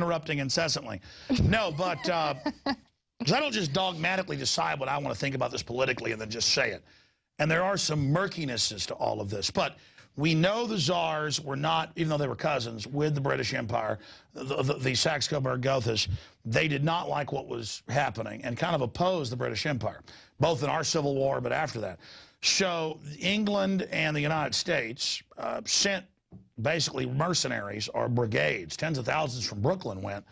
interrupting incessantly. No, but because I don't just dogmatically decide what I want to think about this politically and then just say it. And there are some murkinesses to all of this. But we know the czars were not, even though they were cousins with the British Empire, the Saxe-Coburg-Gothas, they did not like what was happening and kind of opposed the British Empire, both in our Civil War but after that. So England and the United States sent basically mercenaries or brigades, tens of thousands from Brooklyn went,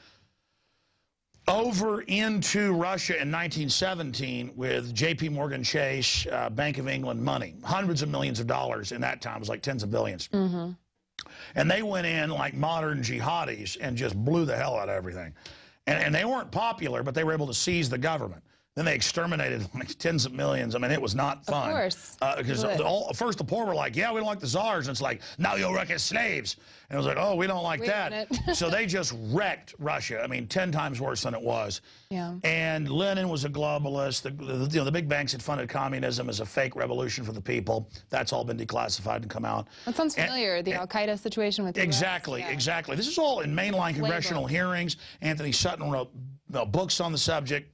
over into Russia in 1917 with J.P. Morgan Chase, Bank of England money. Hundreds of millions of dollars in that time. It was like tens of billions. Mm-hmm. And they went in like modern jihadis and just blew the hell out of everything. And they weren't popular, but they were able to seize the government. Then they exterminated like tens of millions. I mean, it was not fun. Of course. Because first the poor were like, yeah, we don't like the czars. And it's like, now you'll wreck as slaves. And it was like, oh, we don't like that. So they just wrecked Russia. I mean, 10 times worse than it was. Yeah. And Lenin was a globalist. The big banks had funded communism as a fake revolution for the people. That's all been declassified and come out. That sounds familiar, the Al-Qaeda situation with the Exactly, US. Yeah. Exactly. This is all in mainline congressional hearings. Anthony Sutton wrote books on the subject.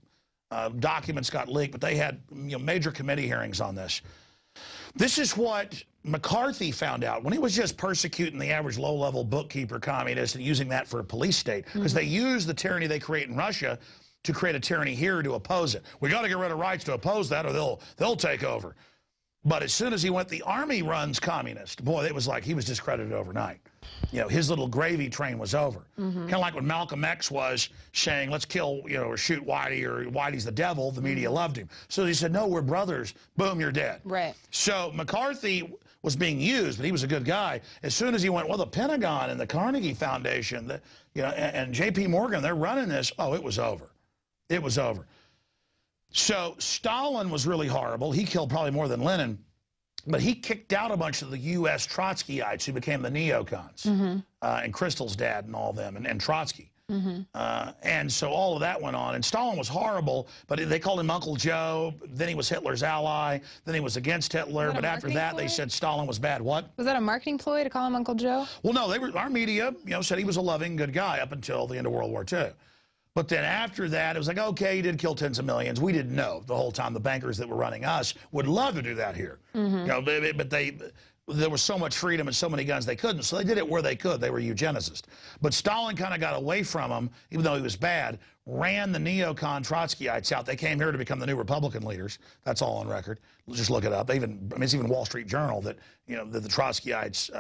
Documents got leaked, but they had major committee hearings on this. This is what McCarthy found out when he was just persecuting the average low-level bookkeeper communist and using that for a police state, because they use the tyranny they create in Russia to create a tyranny here to oppose it. We got to get rid of rights to oppose that, or they'll take over. But as soon as he went, the army runs communist. Boy, it was like he was discredited overnight. His little gravy train was over. Kind of like when Malcolm X was saying, let's kill, or shoot Whitey, or Whitey's the devil. The media loved him. So he said, no, we're brothers. Boom, you're dead. Right. So McCarthy was being used, but he was a good guy. As soon as he went, well, the Pentagon and the Carnegie Foundation, and J.P. Morgan, they're running this. Oh, it was over. It was over. So Stalin was really horrible. He killed probably more than Lenin. But he kicked out a bunch of the U.S. Trotskyites who became the neocons, and Kristol's dad and all them, and Trotsky. And so all of that went on. And Stalin was horrible, but they called him Uncle Joe. Then he was Hitler's ally. Then he was against Hitler. But after that, they said Stalin was bad. What? Was that a marketing ploy to call him Uncle Joe? Well, no. Our media, said he was a loving, good guy up until the end of World War II. But then after that, it was like, okay, he did kill tens of millions. We didn't know the whole time. The bankers that were running us would love to do that here. But there was so much freedom and so many guns they couldn't. So they did it where they could. They were eugenicists. But Stalin kind of got away from him, even though he was bad, ran the neocon Trotskyites out. They came here to become the new Republican leaders. That's all on record. Just look it up. It's even Wall Street Journal that, that the Trotskyites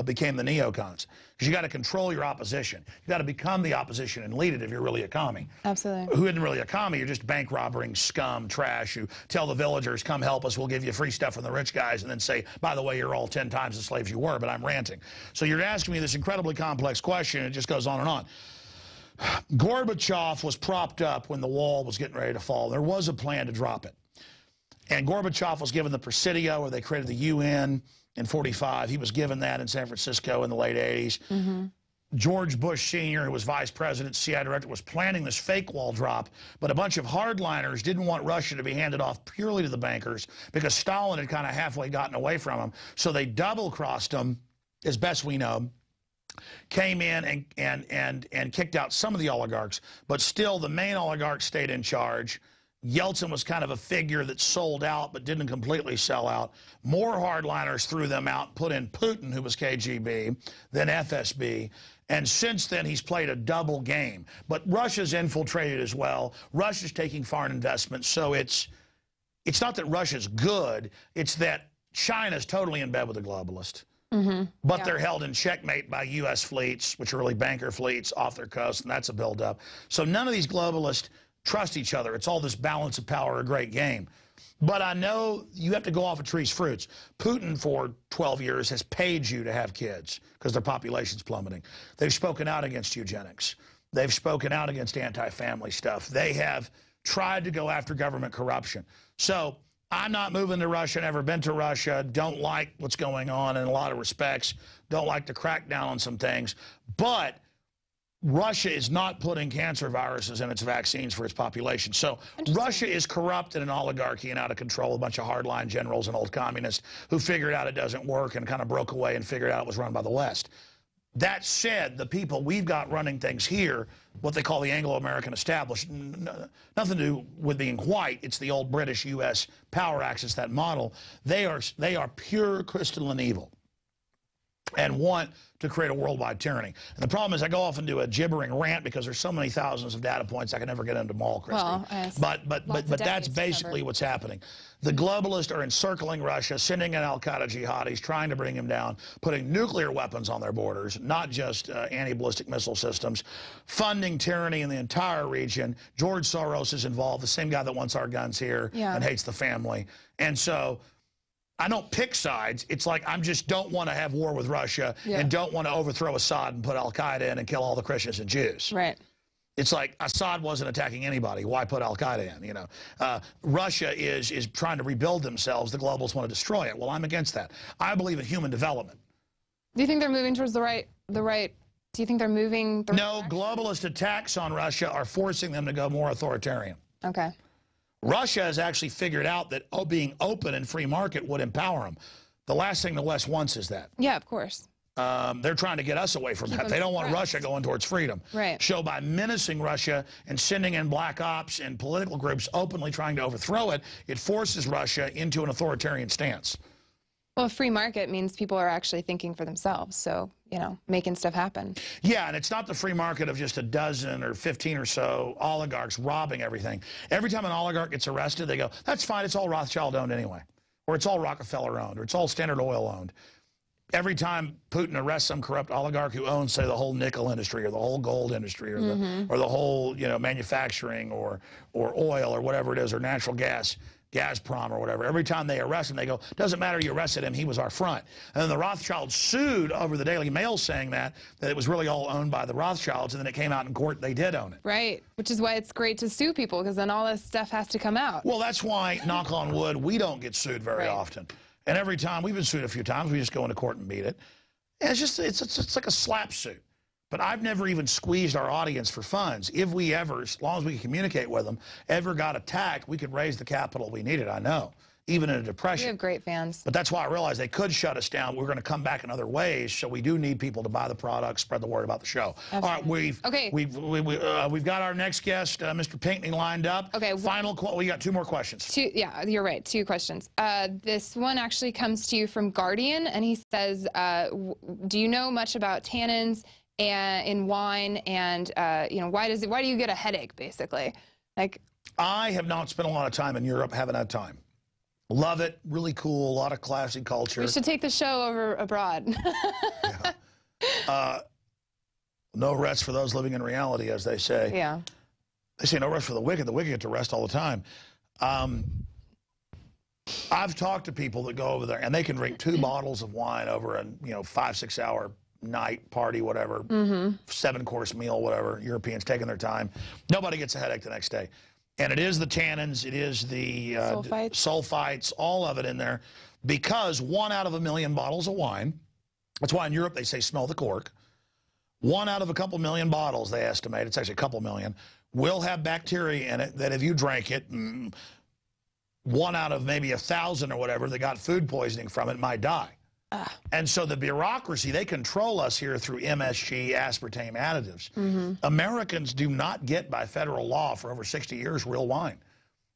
became the neocons. Because you got to control your opposition. You got to become the opposition and lead it if you're really a commie. Absolutely. Who isn't really a commie? You're just bank robbing scum, trash. You tell the villagers, come help us. We'll give you free stuff from the rich guys, and then say, by the way, you're all 10 times the slaves you were, but I'm ranting. So you're asking me this incredibly complex question. It just goes on and on. Gorbachev was propped up when the wall was getting ready to fall. There was a plan to drop it. And Gorbachev was given the Presidio, where they created the UN in '45. He was given that in San Francisco in the late 80s. George Bush Sr., who was vice president, CIA director, was planning this fake wall drop, but a bunch of hardliners didn't want Russia to be handed off purely to the bankers because Stalin had kind of halfway gotten away from him. So they double-crossed him, as best we know, came in and kicked out some of the oligarchs, but still the main oligarchs stayed in charge. Yeltsin was kind of a figure that sold out but didn't completely sell out. More hardliners threw them out, put in Putin, who was KGB, then FSB. And since then, he's played a double game. But Russia's infiltrated as well. Russia's taking foreign investment. So it's not that Russia's good. It's that China's totally in bed with the globalists. But they're held in checkmate by U.S. fleets, which are really banker fleets off their coast, and that's a buildup. So none of these globalists trust each other. It's all this balance of power, a great game. But I know you have to go off a tree's fruits. Putin, for 12 years, has paid you to have kids because their population's plummeting. They've spoken out against eugenics. They've spoken out against anti-family stuff. They have tried to go after government corruption. So I'm not moving to Russia, never been to Russia, don't like what's going on in a lot of respects, don't like the crackdown on some things. But Russia is not putting cancer viruses in its vaccines for its population. So Russia is corrupt and an oligarchy and out of control, a bunch of hardline generals and old communists who figured out it doesn't work and kind of broke away and figured out it was run by the West. That said, the people we've got running things here, what they call the Anglo-American establishment, nothing to do with being white. It's the old British U.S. power axis, that model. They are pure crystalline evil and want to create a worldwide tyranny. And the problem is I go off and do a gibbering rant because there's so many thousands of data points I can never get into them all, Christy. Well, but that's basically what's happening. The globalists are encircling Russia, sending in al-Qaeda jihadis, trying to bring him down, putting nuclear weapons on their borders, not just anti-ballistic missile systems, funding tyranny in the entire region. George Soros is involved, the same guy that wants our guns here and hates the family. And so I don't pick sides. It's like I just don't want to have war with Russia and don't want to overthrow Assad and put al-Qaeda in and kill all the Christians and Jews. Right. It's like Assad wasn't attacking anybody. Why put al-Qaeda in, you know? Russia is trying to rebuild themselves. The globalists want to destroy it. Well, I'm against that. I believe in human development. Do you think they're moving towards the right, do you think they're moving the No, globalist attacks on Russia are forcing them to go more authoritarian. Okay. Russia has actually figured out that being open and free market would empower them. The last thing the West wants is that. Yeah, of course. They're trying to get us away from that. They don't want Russia going towards freedom. Right. So by menacing Russia and sending in black ops and political groups openly trying to overthrow it, it forces Russia into an authoritarian stance. Well, free market means people are actually thinking for themselves, so, you know, making stuff happen. Yeah, and it's not the free market of just a dozen or 15 or so oligarchs robbing everything. Every time an oligarch gets arrested, they go, that's fine, it's all Rothschild owned anyway. Or it's all Rockefeller owned, or it's all Standard Oil owned. Every time Putin arrests some corrupt oligarch who owns, say, the whole nickel industry or the whole gold industry or the whole, you know, manufacturing or oil or whatever it is, or natural gas, Gazprom or whatever, every time they arrest him, they go, doesn't matter you arrested him, he was our front. And then the Rothschilds sued over the Daily Mail saying that it was really all owned by the Rothschilds, and then it came out in court they did own it. Right, which is why it's great to sue people, because then all this stuff has to come out. Well, that's why, knock on wood, we don't get sued very often. And every time, we've been sued a few times, we just go into court and beat it. And it's just, it's like a slap suit. But I've never even squeezed our audience for funds. If we ever, as long as we can communicate with them, ever got attacked, we could raise the capital we needed, I know, even in a depression. We have great fans. But that's why I realized they could shut us down. We're going to come back in other ways, so we do need people to buy the product, spread the word about the show. Absolutely. All right, we've got our next guest, Mr. Pinckney, lined up. Okay. We got two more questions. Yeah, you're right, two questions. This one actually comes to you from Guardian, and he says, do you know much about tannins in wine, and you know, why do you get a headache, basically? Like, I have not spent a lot of time in Europe, haven't had time. Love it, really cool, a lot of classy culture. We should take the show over abroad. No rest for those living in reality, as they say. Yeah. They say no rest for the wicked get to rest all the time. I've talked to people that go over there, and they can drink 2 bottles of wine over a 5-6 hour night party, whatever, 7-course meal, whatever. Europeans taking their time. Nobody gets a headache the next day. And it is the tannins, it is the sulfites, all of it in there, because 1 out of 1 million bottles of wine, that's why in Europe they say smell the cork, 1 out of a couple million bottles, they estimate, it's actually a couple million, will have bacteria in it that if you drank it, 1 out of maybe 1,000 or whatever that got food poisoning from it might die. And so the bureaucracy, they control us here through MSG, aspartame additives. Americans do not get, by federal law, for over 60 years, real wine.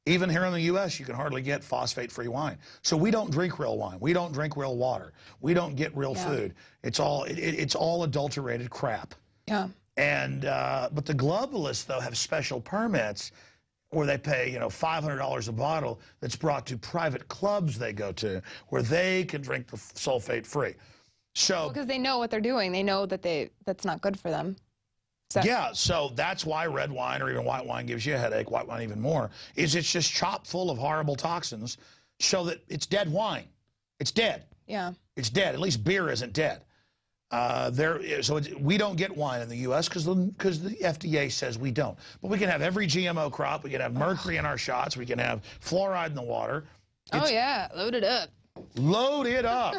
Even here in the U.S., you can hardly get phosphate-free wine. So we don't drink real wine. We don't drink real water. We don't get real food. It's all adulterated crap. Yeah. And but the globalists, though, have special permits where they pay, $500 a bottle that's brought to private clubs they go to, where they can drink the sulfate-free. So because they know what they're doing, they know that that's not good for them. So. Yeah, so that's why red wine or even white wine gives you a headache. White wine even more. It's just chock full of horrible toxins, so that it's dead wine. It's dead. Yeah. It's dead. At least beer isn't dead. We don't get wine in the U.S. because the FDA says we don't. But we can have every GMO crop. We can have mercury in our shots. We can have fluoride in the water. Oh, yeah. Load it up. Load it up.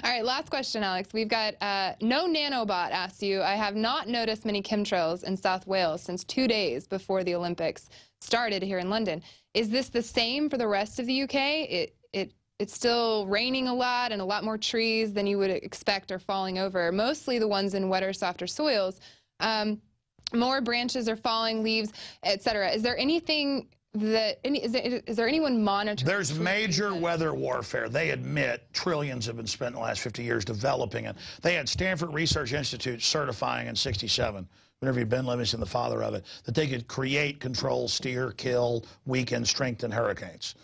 All right, last question, Alex. We've got No Nanobot asks you, I have not noticed many chemtrails in South Wales since 2 days before the Olympics started here in London. Is this the same for the rest of the UK? Is it's still raining a lot, and a lot more trees than you would expect are falling over. Mostly the ones in wetter, softer soils. More branches are falling, leaves, etc. Is there anything that is there anyone monitoring? There's major weather warfare. They admit trillions have been spent in the last 50 years developing it. They had Stanford Research Institute certifying in '67, whenever you've been Livingston, the father of it, that they could create, control, steer, kill, weaken, strengthen hurricanes.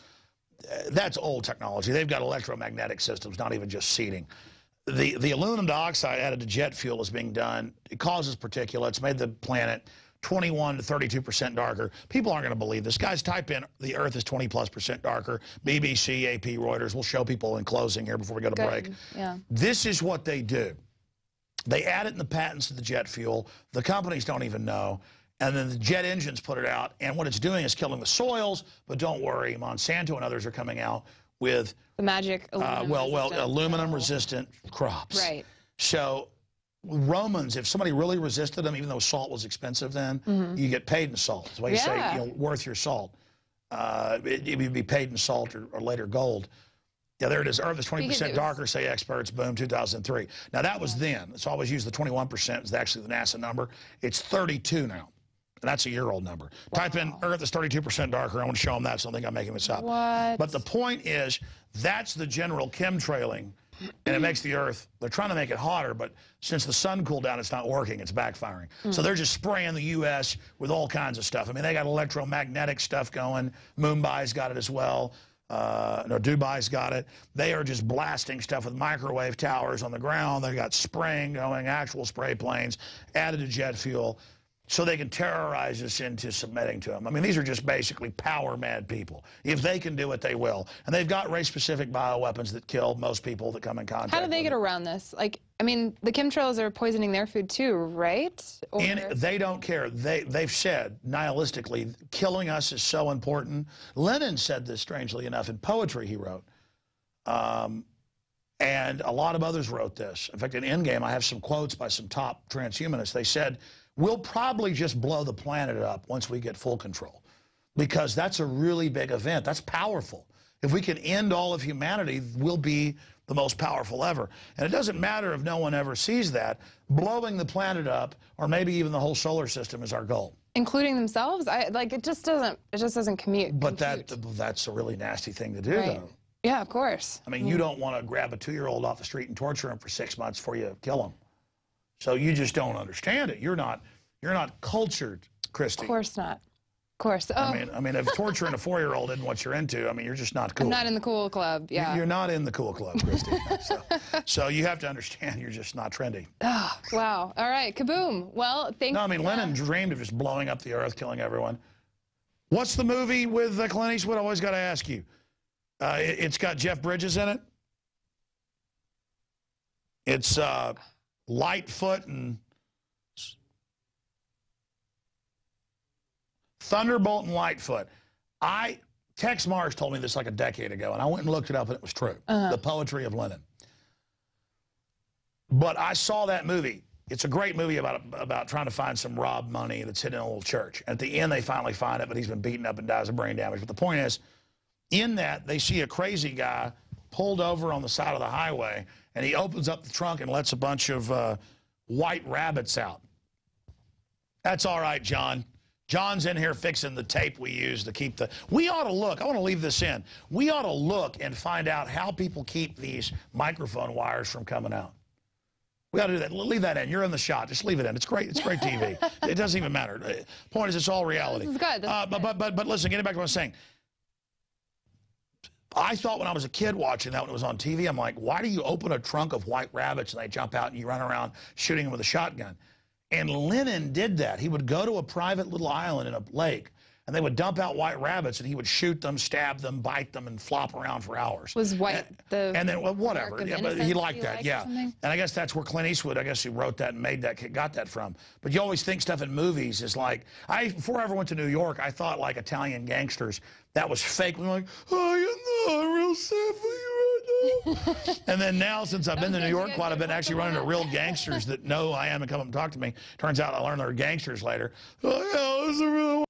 That's old technology. They've got electromagnetic systems, not even just seeding. The aluminum dioxide added to jet fuel is being done. It causes particulates, made the planet 21 to 32% darker. People aren't going to believe this. Guys, type in the Earth is 20+% darker. BBC, AP, Reuters. We'll show people in closing here before we go to break. Yeah. This is what they do. They add it in the patents to the jet fuel. The companies don't even know. And then the jet engines put it out. And what it's doing is killing the soils. But don't worry, Monsanto and others are coming out with the magic aluminum-resistant crops. Right. So Romans, if somebody really resisted them, even though salt was expensive then, you get paid in salt. That's why you say, you know, worth your salt. It would be paid in salt or later gold. Yeah, there it is. Earth is 20% darker, say experts. Boom, 2003. Now, that was then. So I always use the 21%. It's actually the NASA number. It's 32 now. And that's a year-old number. Wow. Type in Earth is 32% darker. I want to show them that, so I think I'm making this up. What? But the point is, that's the general chemtrailing, and it makes the Earth, they're trying to make it hotter, but since the sun cooled down, it's not working. It's backfiring. So they're just spraying the U.S. with all kinds of stuff. I mean, they got electromagnetic stuff going. Mumbai's got it as well. No, Dubai's got it. They are just blasting stuff with microwave towers on the ground. They've got spraying going, actual spray planes, added to jet fuel, so they can terrorize us into submitting to them. I mean, these are just basically power-mad people. If they can do it, they will. And they've got race-specific bioweapons that kill most people that come in contact with How do they get around this? Like, I mean, the chemtrails are poisoning their food too, right? Or... they don't care. They've said, nihilistically, killing us is so important. Lenin said this, strangely enough, in poetry he wrote. And a lot of others wrote this. In fact, in Endgame, I have some quotes by some top transhumanists. They said, we'll probably just blow the planet up once we get full control, because that's a really big event. That's powerful. If we can end all of humanity, we'll be the most powerful ever. And it doesn't matter if no one ever sees that. Blowing the planet up, or maybe even the whole solar system, is our goal. Including themselves? It just doesn't commute. But that's a really nasty thing to do, though. Yeah, of course. I mean, you don't want to grab a 2-year-old off the street and torture him for 6 months before you kill him. So you just don't understand it. You're not cultured, Christy. Of course not. Of course. Oh. I mean, if torturing a 4-year-old isn't what you're into, I mean, you're just not cool. I'm not in the cool club. Yeah. You're not in the cool club, Christy. So you have to understand you're just not trendy. Oh, wow. All right. Kaboom. Well, thank you. No, I mean, Lenin dreamed of just blowing up the Earth, killing everyone. What's the movie with Clint Eastwood? I always got to ask you. It's got Jeff Bridges in it. It's Lightfoot and Thunderbolt and Lightfoot. Tex Mars told me this like a decade ago, and I went and looked it up, and it was true. The poetry of Lenin. But I saw that movie. It's a great movie about trying to find some robbed money that's hidden in a little church. At the end, they finally find it, but he's been beaten up and dies of brain damage. But the point is, in that, they see a crazy guy pulled over on the side of the highway, and he opens up the trunk and lets a bunch of white rabbits out. That's all right, John. John's in here fixing the tape we use to keep the... We ought to look. I want to leave this in. We ought to look and find out how people keep these microphone wires from coming out. We ought to do that. Leave that in. You're in the shot. Just leave it in. It's great. It's great TV. It doesn't even matter. The point is, it's all reality. This is good. But listen, getting back to what I was saying. I thought when I was a kid watching that when it was on TV, I'm like, why do you open a trunk of white rabbits and they jump out and you run around shooting them with a shotgun? And Lenin did that. He would go to a private little island in a lake, and they would dump out white rabbits, and he would shoot them, stab them, bite them, and flop around for hours. Was white and then, well, whatever. Yeah, but he liked that, yeah. And I guess that's where Clint Eastwood, I guess he wrote that and made that, got that from. But you always think stuff in movies is like, before I ever went to New York, I thought like Italian gangsters, that was fake. We were like, oh, you know, I'm real sad for you right now. And then now, since I've been to New York quite a bit, actually running into real gangsters that know who I am and come up and talk to me. Turns out I learned they're gangsters later. Oh, yeah, this is really